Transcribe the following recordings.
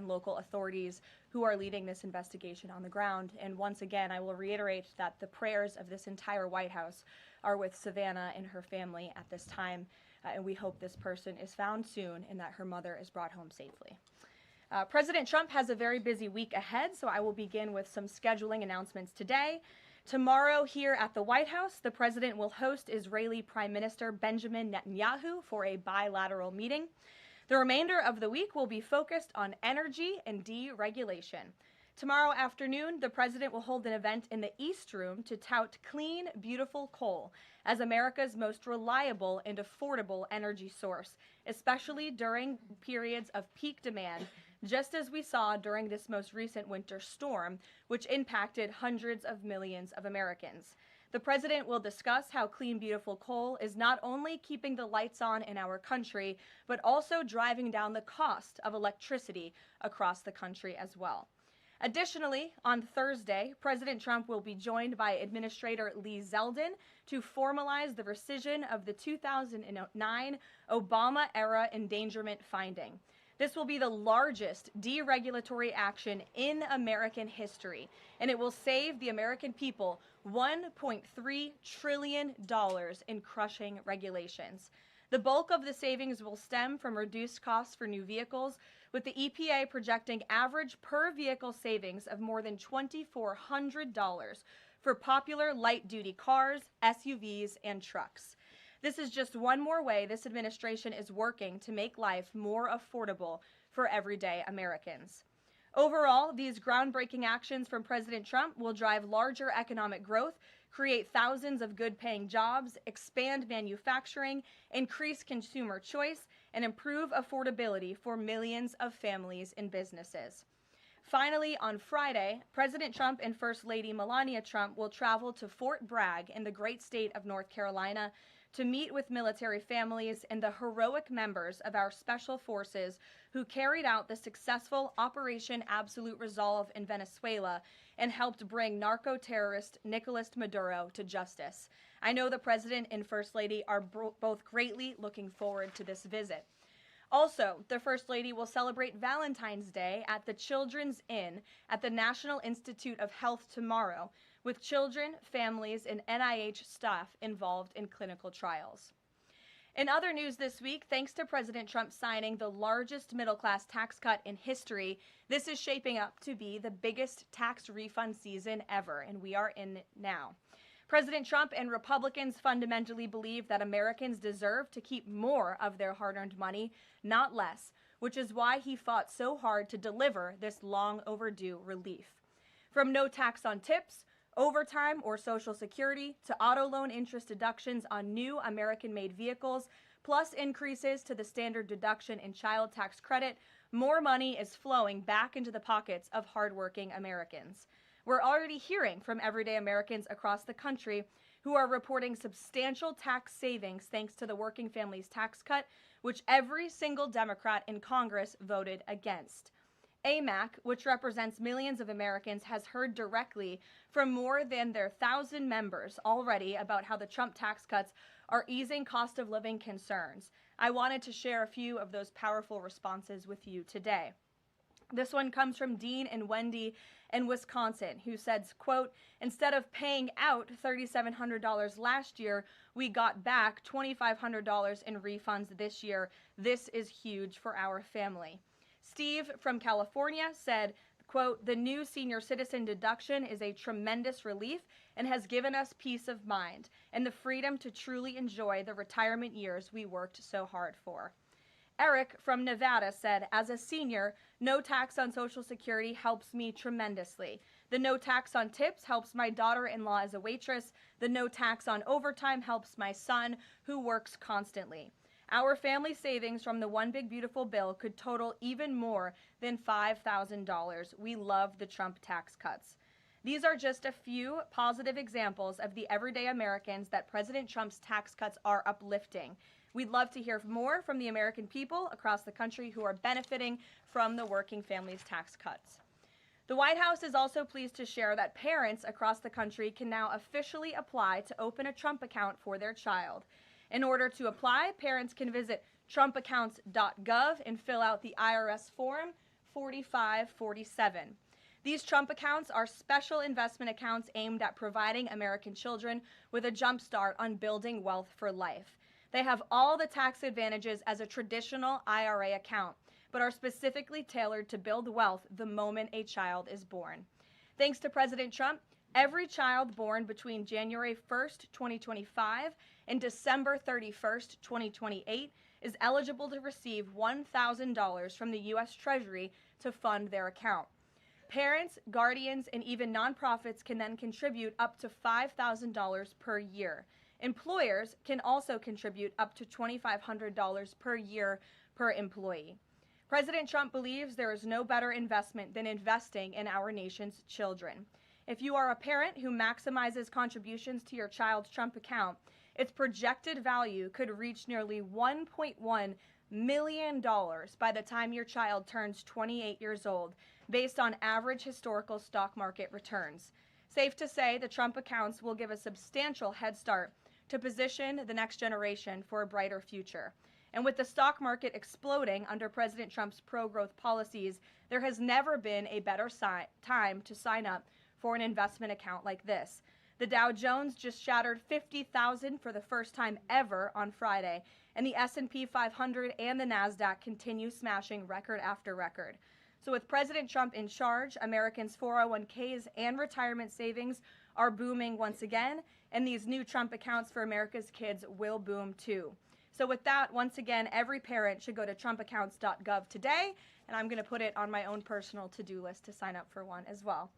and local authorities who are leading this investigation on the ground. And once again, I will reiterate that the prayers of this entire White House are with Savannah and her family at this time, and we hope this person is found soon and that her mother is brought home safely. President Trump has a very busy week ahead, so I will begin with some scheduling announcements today. Tomorrow here at the White House, the president will host Israeli Prime Minister Benjamin Netanyahu for a bilateral meeting. The remainder of the week will be focused on energy and deregulation. Tomorrow afternoon, the president will hold an event in the East Room to tout clean, beautiful coal as America's most reliable and affordable energy source, especially during periods of peak demand, just as we saw during this most recent winter storm, which impacted hundreds of millions of Americans. The president will discuss how clean, beautiful coal is not only keeping the lights on in our country, but also driving down the cost of electricity across the country as well. Additionally, on Thursday, President Trump will be joined by Administrator Lee Zeldin to formalize the rescission of the 2009 Obama-era endangerment finding. This will be the largest deregulatory action in American history, and it will save the American people $1.3 trillion in crushing regulations. The bulk of the savings will stem from reduced costs for new vehicles, with the EPA projecting average per vehicle savings of more than $2,400 for popular light-duty cars, SUVs, and trucks. This is just one more way this administration is working to make life more affordable for everyday Americans. Overall, these groundbreaking actions from President Trump will drive larger economic growth, create thousands of good-paying jobs, expand manufacturing, increase consumer choice, and improve affordability for millions of families and businesses. Finally, on Friday, President Trump and First Lady Melania Trump will travel to Fort Bragg in the great state of North Carolina to meet with military families and the heroic members of our special forces who carried out the successful Operation Absolute Resolve in Venezuela and helped bring narco-terrorist Nicolas Maduro to justice. I know the President and First Lady are both greatly looking forward to this visit. Also, the First Lady will celebrate Valentine's Day at the Children's Inn at the National Institute of Health tomorrow, with children, families, and NIH staff involved in clinical trials. In other news this week, thanks to President Trump signing the largest middle-class tax cut in history, this is shaping up to be the biggest tax refund season ever, and we are in it now. President Trump and Republicans fundamentally believe that Americans deserve to keep more of their hard-earned money, not less, which is why he fought so hard to deliver this long overdue relief. From no tax on tips, overtime, or Social Security, to auto loan interest deductions on new American-made vehicles, plus increases to the standard deduction and child tax credit, more money is flowing back into the pockets of hardworking Americans. We're already hearing from everyday Americans across the country who are reporting substantial tax savings thanks to the Working Families Tax Cut, which every single Democrat in Congress voted against. AMAC, which represents millions of Americans, has heard directly from more than their 1,000 members already about how the Trump tax cuts are easing cost of living concerns. I wanted to share a few of those powerful responses with you today. This one comes from Dean and Wendy in Wisconsin, who says, quote, "Instead of paying out $3,700 last year, we got back $2,500 in refunds this year. This is huge for our family." Steve from California said, quote, "The new senior citizen deduction is a tremendous relief and has given us peace of mind and the freedom to truly enjoy the retirement years we worked so hard for." Eric from Nevada said, "As a senior, no tax on Social Security helps me tremendously. The no tax on tips helps my daughter-in-law as a waitress. The no tax on overtime helps my son, who works constantly. Our family savings from the One Big Beautiful Bill could total even more than $5,000. We love the Trump tax cuts." These are just a few positive examples of the everyday Americans that President Trump's tax cuts are uplifting. We'd love to hear more from the American people across the country who are benefiting from the Working Families tax cuts. The White House is also pleased to share that parents across the country can now officially apply to open a Trump account for their child. In order to apply, parents can visit trumpaccounts.gov and fill out the IRS form 4547. These Trump accounts are special investment accounts aimed at providing American children with a jump start on building wealth for life. They have all the tax advantages as a traditional IRA account, but are specifically tailored to build wealth the moment a child is born. Thanks to President Trump, every child born between January 1st, 2025 and December 31st, 2028 is eligible to receive $1,000 from the U.S. Treasury to fund their account. Parents, guardians, and even nonprofits can then contribute up to $5,000 per year. Employers can also contribute up to $2,500 per year per employee. President Trump believes there is no better investment than investing in our nation's children. If you are a parent who maximizes contributions to your child's Trump account, its projected value could reach nearly $1.1 million by the time your child turns 28 years old, based on average historical stock market returns. Safe to say, the Trump accounts will give a substantial head start to position the next generation for a brighter future. And with the stock market exploding under President Trump's pro-growth policies, there has never been a better time to sign up for an investment account like this. The Dow Jones just shattered 50,000 for the first time ever on Friday, and the S&P 500 and the NASDAQ continue smashing record after record. So with President Trump in charge, Americans' 401ks and retirement savings are booming once again, and these new Trump accounts for America's kids will boom too. So with that, once again, every parent should go to trumpaccounts.gov today, and I'm going to put it on my own personal to-do list to sign up for one as well.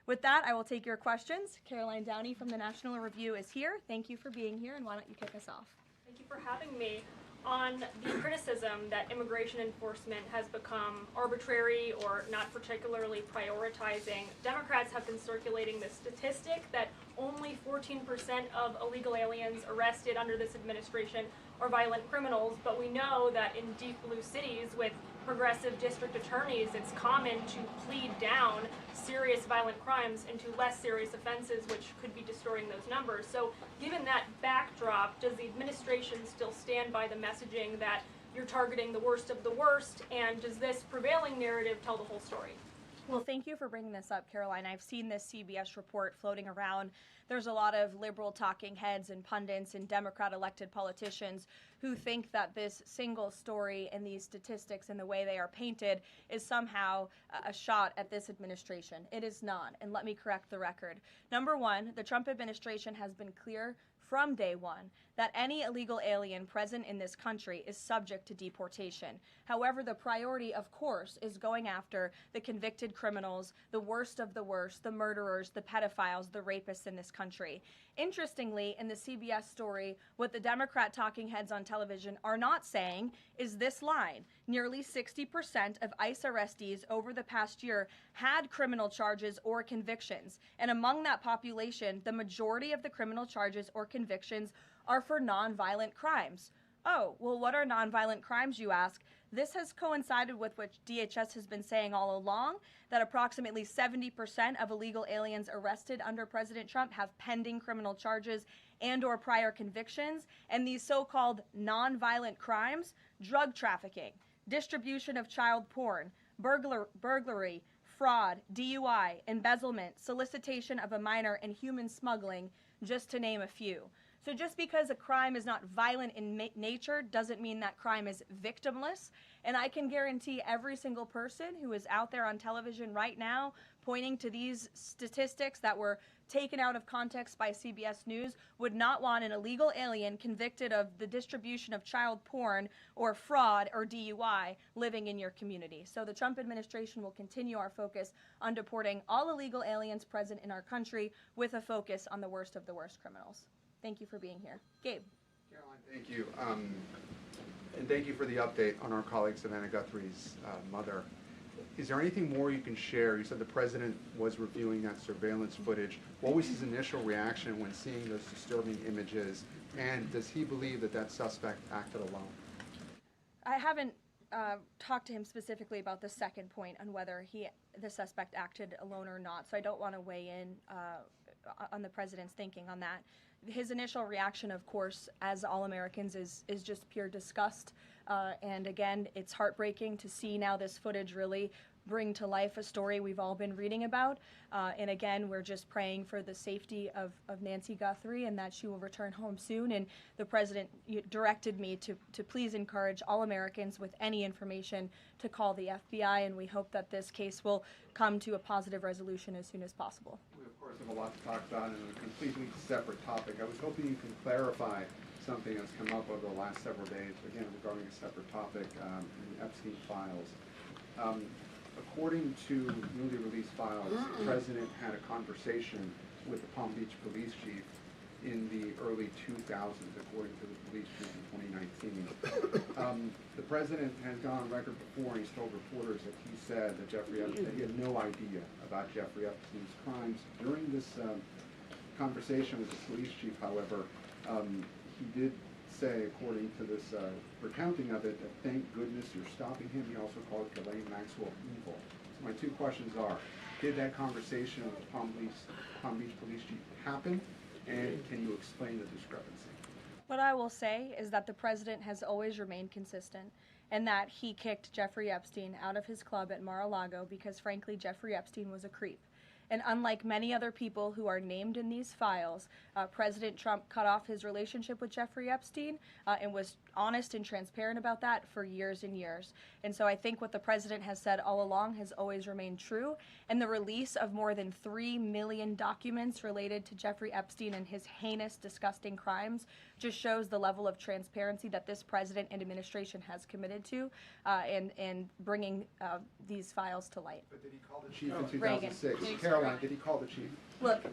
With that, I will take your questions. Karoline Downey from the National Review is here. Thank you for being here, and why don't you kick us off? Thank you for having me. On the criticism that immigration enforcement has become arbitrary or not particularly prioritizing, Democrats have been circulating this statistic that only 14% of illegal aliens arrested under this administration are violent criminals, but we know that in deep blue cities with progressive district attorneys, it's common to plead down serious violent crimes into less serious offenses, which could be distorting those numbers. So given that backdrop, does the administration still stand by the messaging that you're targeting the worst of the worst, and does this prevailing narrative tell the whole story? Well, thank you for bringing this up, Karoline. I've seen this CBS report floating around. There's a lot of liberal talking heads and pundits and Democrat elected politicians who think that this single story and these statistics and the way they are painted is somehow a shot at this administration. It is not, and let me correct the record. Number one, the Trump administration has been clear from day one that any illegal alien present in this country is subject to deportation. However, the priority, of course, is going after the convicted criminals, the worst of the worst, the murderers, the pedophiles, the rapists in this country. Interestingly, in the CBS story, what the Democrat talking heads on television are not saying is this line. Nearly 60% of ICE arrestees over the past year had criminal charges or convictions. And among that population, the majority of the criminal charges or convictions are for nonviolent crimes. Oh, well, what are nonviolent crimes, you ask? This has coincided with what DHS has been saying all along, that approximately 70% of illegal aliens arrested under President Trump have pending criminal charges and or prior convictions, and these so-called nonviolent crimes, drug trafficking, distribution of child porn, burglary, fraud, DUI, embezzlement, solicitation of a minor, and human smuggling, just to name a few. So just because a crime is not violent in nature doesn't mean that crime is victimless. And I can guarantee every single person who is out there on television right now pointing to these statistics that were taken out of context by CBS News would not want an illegal alien convicted of the distribution of child porn or fraud or DUI living in your community. So the Trump administration will continue our focus on deporting all illegal aliens present in our country with a focus on the worst of the worst criminals. Thank you for being here. Gabe. Karoline, thank you. And thank you for the update on our colleague Savannah Guthrie's mother. Is there anything more you can share? You said the president was reviewing that surveillance footage. What was his initial reaction when seeing those disturbing images? And does he believe that that suspect acted alone? I haven't talked to him specifically about the second point on whether the suspect acted alone or not, so I don't want to weigh in on the president's thinking on that. His initial reaction, of course, as all Americans, is just pure disgust. And again, it's heartbreaking to see now this footage really bring to life a story we've all been reading about. And again, we're just praying for the safety of Nancy Guthrie and that she will return home soon. And the president directed me to please encourage all Americans with any information to call the FBI, and we hope that this case will come to a positive resolution as soon as possible. We, of course, have a lot to talk about in a completely separate topic. I was hoping you can clarify something that's come up over the last several days, again, regarding a separate topic, in the Epstein files. According to newly released files, the president had a conversation with the Palm Beach police chief in the early 2000s, according to the police chief in 2019. The president has gone on record before, and he's told reporters that he said that he had no idea about Jeffrey Epstein's crimes. During this conversation with the police chief, however, he did say, according to this recounting of it, that thank goodness you're stopping him. He also called Karoline Maxwell evil. So my two questions are, did that conversation with the Palm Beach police chief happen? And can you explain the discrepancy? What I will say is that the president has always remained consistent, and that he kicked Jeffrey Epstein out of his club at Mar-a-Lago because, frankly, Jeffrey Epstein was a creep. And unlike many other people who are named in these files, President Trump cut off his relationship with Jeffrey Epstein and was honest and transparent about that for years and years. And so I think what the president has said all along has always remained true. And the release of more than 3 million documents related to Jeffrey Epstein and his heinous, disgusting crimes just shows the level of transparency that this president and administration has committed to in bringing these files to light. But did he call the chief in 2006? Karoline, did he call the chief? Look,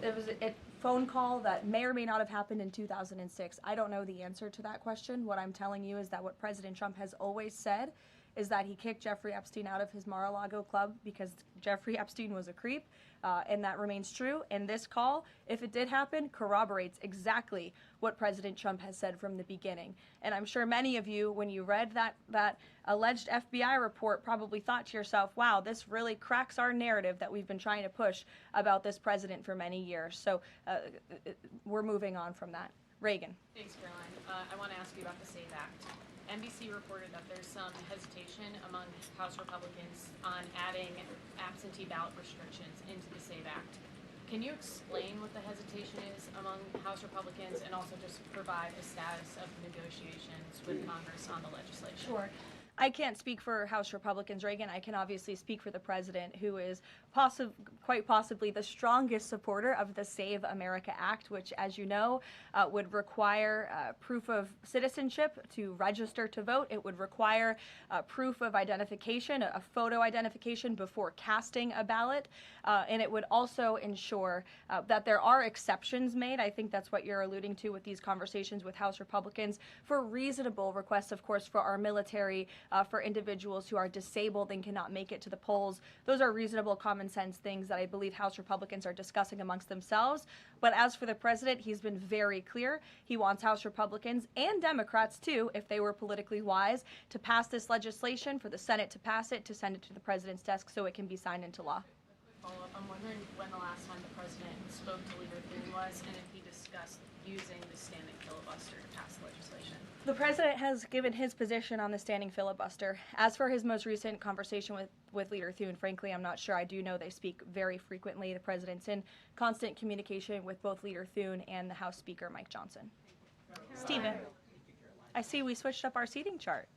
it was a phone call that may or may not have happened in 2006. I don't know the answer to that question. What I'm telling you is that what President Trump has always said is that he kicked Jeffrey Epstein out of his Mar-a-Lago club because Jeffrey Epstein was a creep, and that remains true. And this call, if it did happen, corroborates exactly what President Trump has said from the beginning. And I'm sure many of you, when you read that alleged FBI report, probably thought to yourself, wow, this really cracks our narrative that we've been trying to push about this president for many years. So we're moving on from that. Reagan. Thanks, Caroline. I want to ask you about the SAVE Act. NBC reported that there's some hesitation among House Republicans on adding absentee ballot restrictions into the SAVE Act. Can you explain what the hesitation is among House Republicans and also just provide a status of negotiations with Congress on the legislation? Sure. I can't speak for House Republicans, Reagan. I can obviously speak for the president, who is quite possibly the strongest supporter of the Save America Act, which, as you know, would require proof of citizenship to register to vote. It would require proof of identification, a photo identification before casting a ballot. And it would also ensure that there are exceptions made. I think that's what you're alluding to with these conversations with House Republicans for reasonable requests, of course, for our military, for individuals who are disabled and cannot make it to the polls. Those are reasonable, common sense things that I believe House Republicans are discussing amongst themselves. But as for the president, he's been very clear. He wants House Republicans and Democrats, too, if they were politically wise, to pass this legislation, for the Senate to pass it, to send it to the president's desk so it can be signed into law. Follow-up, I'm wondering when the last time the president spoke to Leavitt was and if he discussed using the standing filibuster to pass legislation. The president has given his position on the standing filibuster. As for his most recent conversation with Leader Thune, frankly, I'm not sure. I do know they speak very frequently. The president's in constant communication with both Leader Thune and the House Speaker, Mike Johnson. Stephen, I see we switched up our seating chart.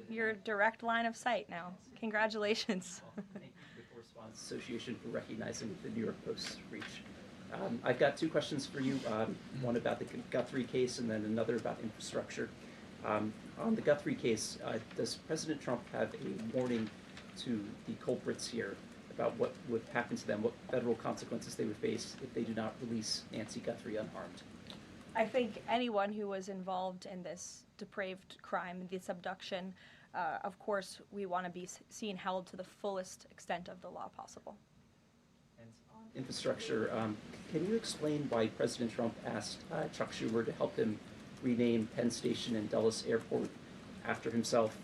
Your direct line of sight now. Congratulations. Thank you to the Correspondents Association for recognizing the New York Post's reach. I've got two questions for you, one about the Guthrie case and then another about infrastructure. On the Guthrie case, does President Trump have a warning to the culprits here about what would happen to them, what federal consequences they would face if they do not release Nancy Guthrie unharmed? I think anyone who was involved in this depraved crime, this abduction, of course, we want to be seen held to the fullest extent of the law possible. And on infrastructure, can you explain why President Trump asked Chuck Schumer to help him rename Penn Station and Dulles Airport after himself?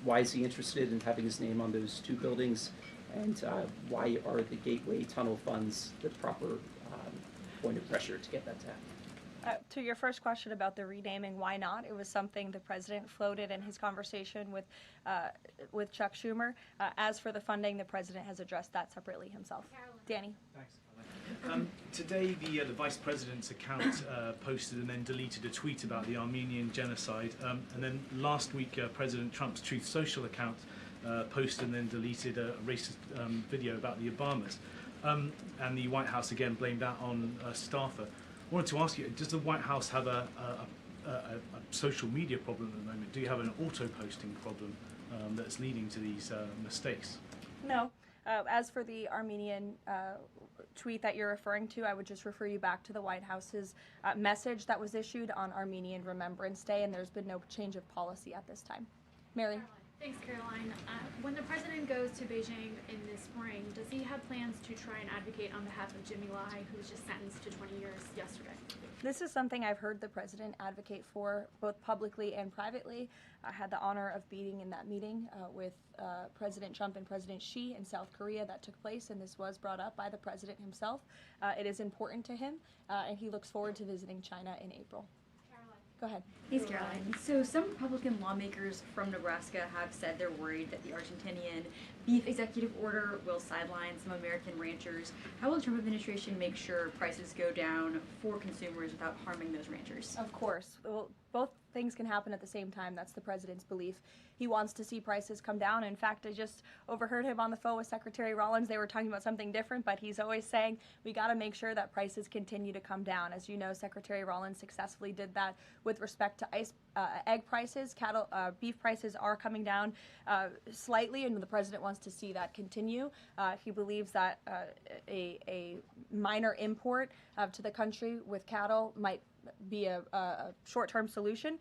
Why is he interested in having his name on those two buildings? And why are the Gateway Tunnel funds the proper point of pressure to get that to happen? To your first question about the renaming, why not? It was something the president floated in his conversation with Chuck Schumer. As for the funding, the president has addressed that separately himself. Danny. Thanks. Today, the vice president's account posted and then deleted a tweet about the Armenian genocide. And then last week, President Trump's Truth Social account posted and then deleted a racist video about the Obamas. And the White House again blamed that on a staffer. I wanted to ask you, does the White House have a social media problem at the moment? Do you have an auto-posting problem that's leading to these mistakes? No. As for the Armenian tweet that you're referring to, I would just refer you back to the White House's message that was issued on Armenian Remembrance Day, and there's been no change of policy at this time. Mary? Thanks, Caroline. When the president goes to Beijing in the spring, does he have plans to try and advocate on behalf of Jimmy Lai, who was just sentenced to 20 years yesterday? This is something I've heard the president advocate for both publicly and privately. I had the honor of being in that meeting with President Trump and President Xi in South Korea that took place, and this was brought up by the president himself. It is important to him, and he looks forward to visiting China in April. Go ahead. Thanks, Caroline. So some Republican lawmakers from Nebraska have said they're worried that the Argentinian beef executive order will sideline some American ranchers. How will the Trump administration make sure prices go down for consumers without harming those ranchers? Of course. Well, both things can happen at the same time. That's the president's belief. He wants to see prices come down. In fact, I just overheard him on the phone with Secretary Rollins. They were talking about something different, but he's always saying we got to make sure that prices continue to come down. As you know, Secretary Rollins successfully did that with respect to egg prices. Beef prices are coming down slightly, and the president wants to see that continue. He believes that a minor import to the country with cattle might be a short-term solution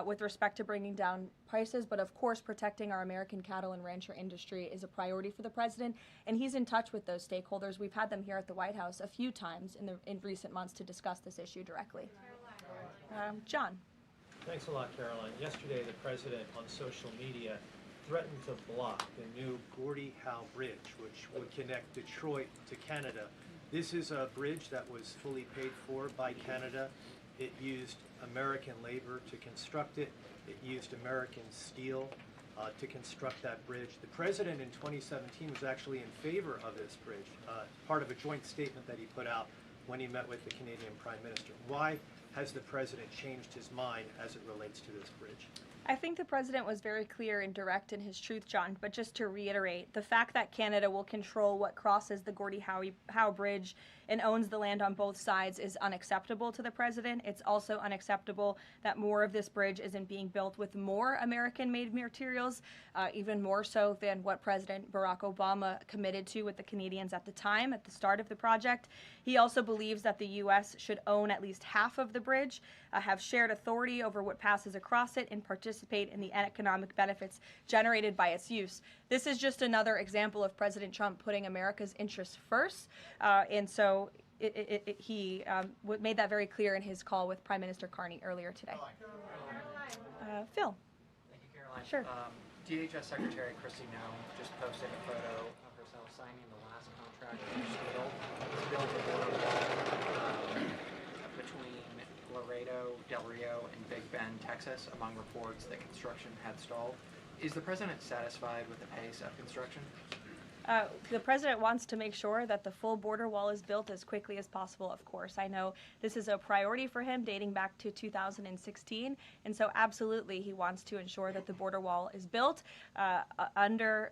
with respect to bringing down prices, but of course protecting our American cattle and rancher industry is a priority for the president, and he's in touch with those stakeholders. We've had them here at the White House a few times in recent months to discuss this issue directly. John. Thanks a lot, Caroline. Yesterday, the president on social media threatened to block the new Gordie Howe Bridge, which would connect Detroit to Canada. This is a bridge that was fully paid for by Canada. It used American labor to construct it. It used American steel to construct that bridge. The president in 2017 was actually in favor of this bridge, part of a joint statement that he put out when he met with the Canadian Prime Minister. Why has the president changed his mind as it relates to this bridge? I think the president was very clear and direct in his truth, John, but just to reiterate, the fact that Canada will control what crosses the Gordie Howe Bridge and owns the land on both sides is unacceptable to the president. It's also unacceptable that more of this bridge isn't being built with more American-made materials, even more so than what President Barack Obama committed to with the Canadians at the time, at the start of the project. He also believes that the U.S. should own at least half of the bridge, have shared authority over what passes across it, and participate in the economic benefits generated by its use. This is just another example of President Trump putting America's interests first, and so he made that very clear in his call with Prime Minister Carney earlier today. Phil. Thank you, Caroline. Sure. DHS Secretary Kristi Noem just posted a photo of herself signing the last contract for steel to build a border wall between Laredo, Del Rio, and Big Bend, Texas, among reports that construction had stalled. Is the president satisfied with the pace of construction? The president wants to make sure that the full border wall is built as quickly as possible, of course. I know this is a priority for him dating back to 2016, and so absolutely he wants to ensure that the border wall is built under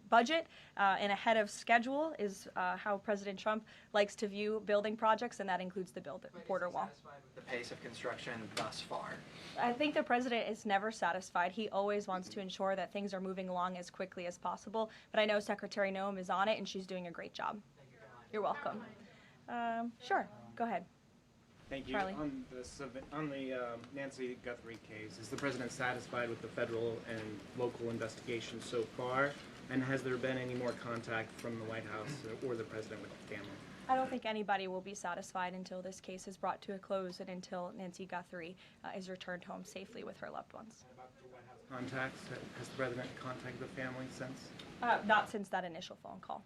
budget and ahead of schedule is how President Trump likes to view building projects, and that includes the border wall. Satisfied with the pace of construction thus far? I think the president is never satisfied. He always wants to ensure that things are moving along as quickly as possible, but I know Secretary Noem is on it, and she's doing a great job. Thank you, Caroline. You're welcome. Sure, go ahead. Thank you. Charlie. On the Nancy Guthrie case, is the president satisfied with the federal and local investigation so far? And has there been any more contact from the White House or the president with the family? I don't think anybody will be satisfied until this case is brought to a close and until Nancy Guthrie is returned home safely with her loved ones. And about the White House contacts, has the president contacted the family since? Not since that initial phone call.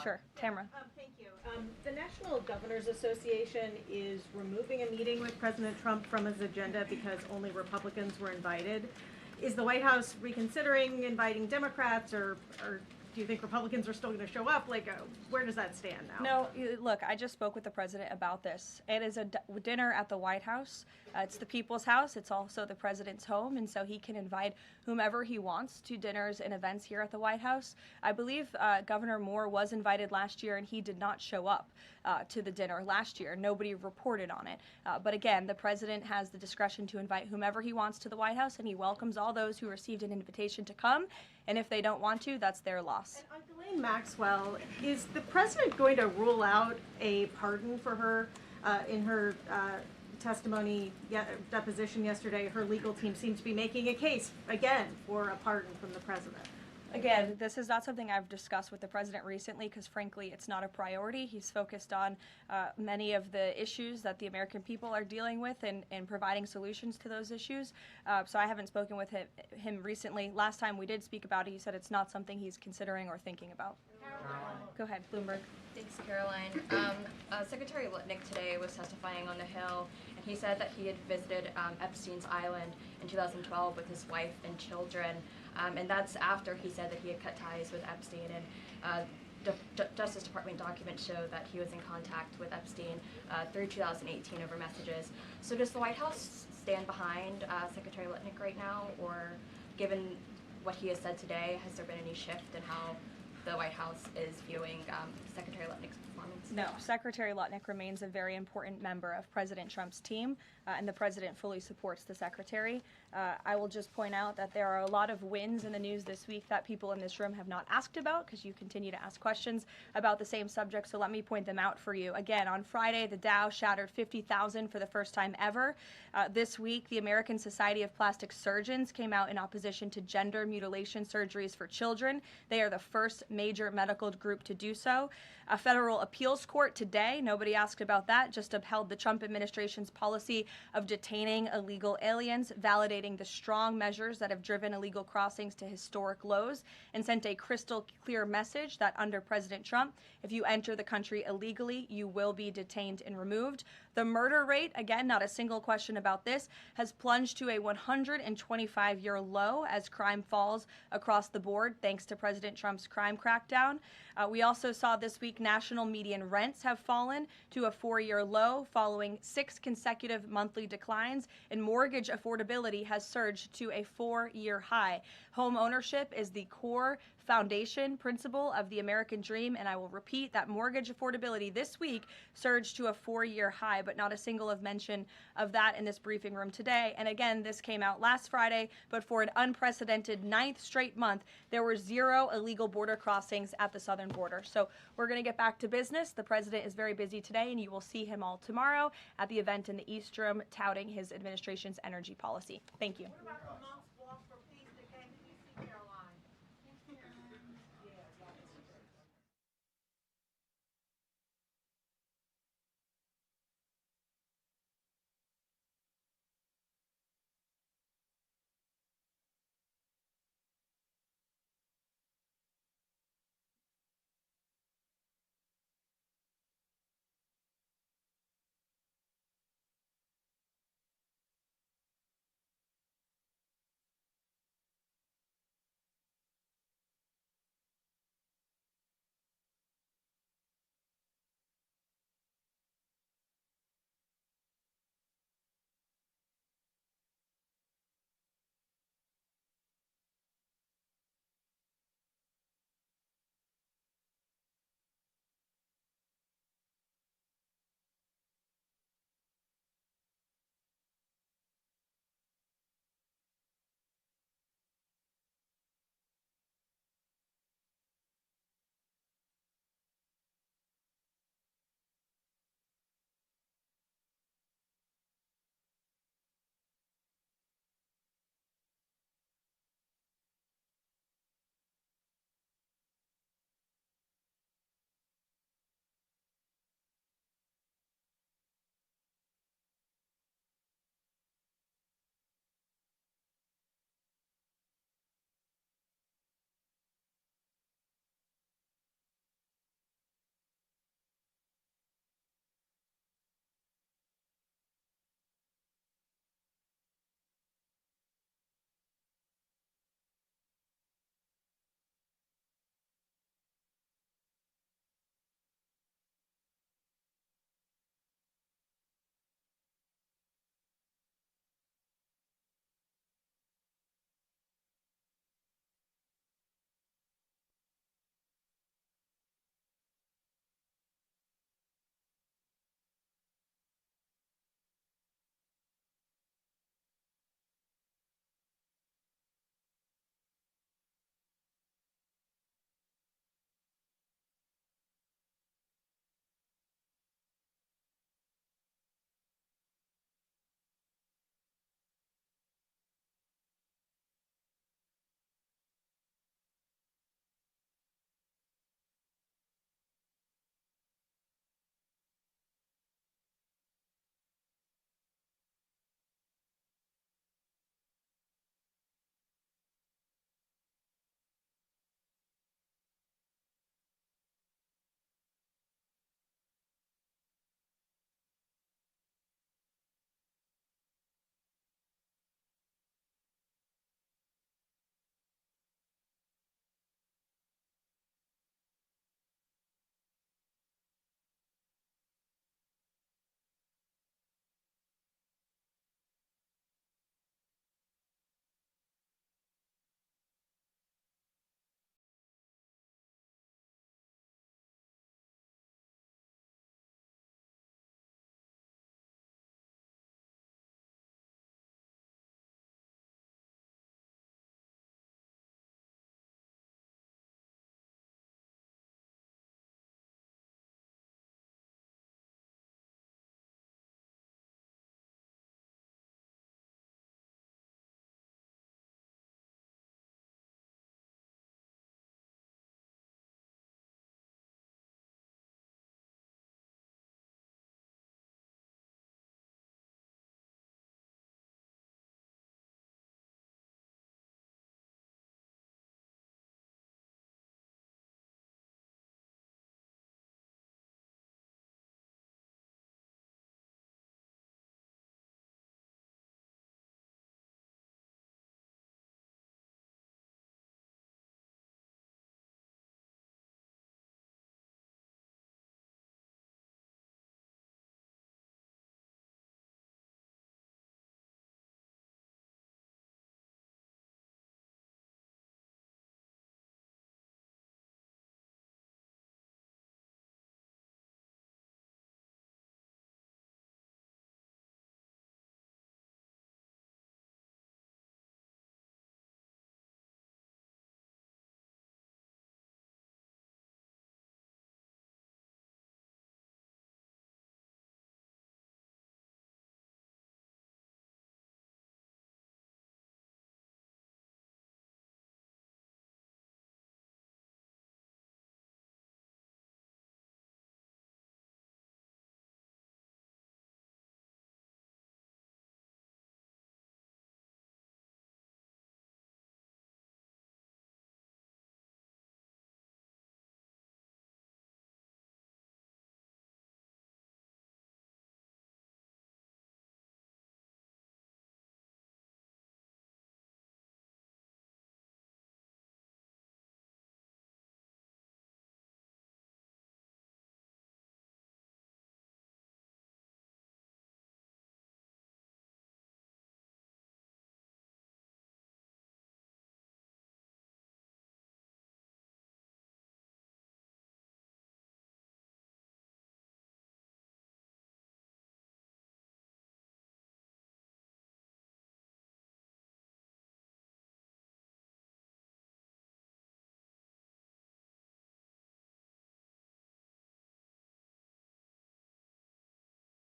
Sure, Tamara. Thank you. The National Governors Association is removing a meeting with President Trump from his agenda because only Republicans were invited. Is the White House reconsidering inviting Democrats, or do you think Republicans are still going to show up? Where does that stand now? No, look, I just spoke with the president about this. It is a dinner at the White House. It's the people's house. It's also the president's home, and so he can invite whomever he wants to dinners and events here at the White House. I believe Governor Moore was invited last year, and he did not show up to the dinner last year. Nobody reported on it. But again, the president has the discretion to invite whomever he wants to the White House, and he welcomes all those who received an invitation to come. And if they don't want to, that's their loss. And on Ghislaine Maxwell, is the president going to rule out a pardon for her in her deposition yesterday? Her legal team seemed to be making a case, again, for a pardon from the president. Again, this is not something I've discussed with the president recently because, frankly, it's not a priority. He's focused on many of the issues that the American people are dealing with and providing solutions to those issues. So I haven't spoken with him recently. Last time we did speak about it, he said it's not something he's considering or thinking about. Go ahead, Bloomberg. Thanks, Karoline. Secretary Lutnick today was testifying on the Hill, and he said that he had visited Epstein's Island in 2012 with his wife and children. And that's after he said that he had cut ties with Epstein, and Justice Department documents show that he was in contact with Epstein through 2018 over messages. So does the White House stand behind Secretary Lutnick right now, or given what he has said today, has there been any shift in how the White House is viewing Secretary Lutnick's performance? No, Secretary Lutnick remains a very important member of President Trump's team, and the president fully supports the secretary. I will just point out that there are a lot of wins in the news this week that people in this room have not asked about because you continue to ask questions about the same subject, so let me point them out for you. Again, on Friday, the Dow shattered 50,000 for the first time ever. This week, the American Society of Plastic Surgeons came out in opposition to gender mutilation surgeries for children. They are the first major medical group to do so. A federal appeals court today, nobody asked about that, just upheld the Trump administration's policy of detaining illegal aliens, validating the strong measures that have driven illegal crossings to historic lows, and sent a crystal clear message that under President Trump, if you enter the country illegally, you will be detained and removed. The murder rate, again, not a single question about this, has plunged to a 125-year low as crime falls across the board thanks to President Trump's crime crackdown. We also saw this week national median rents have fallen to a 4-year low following 6 consecutive monthly declines, and mortgage affordability has surged to a 4-year high. Home ownership is the core foundation principle of the American dream, and I will repeat that mortgage affordability this week surged to a 4-year high, but not a single mention of that in this briefing room today. And again, this came out last Friday, but for an unprecedented 9th straight month, there were 0 illegal border crossings at the southern border. So we're going to get back to business. The president is very busy today, and you will see him all tomorrow at the event in the East Room touting his administration's energy policy. Thank you.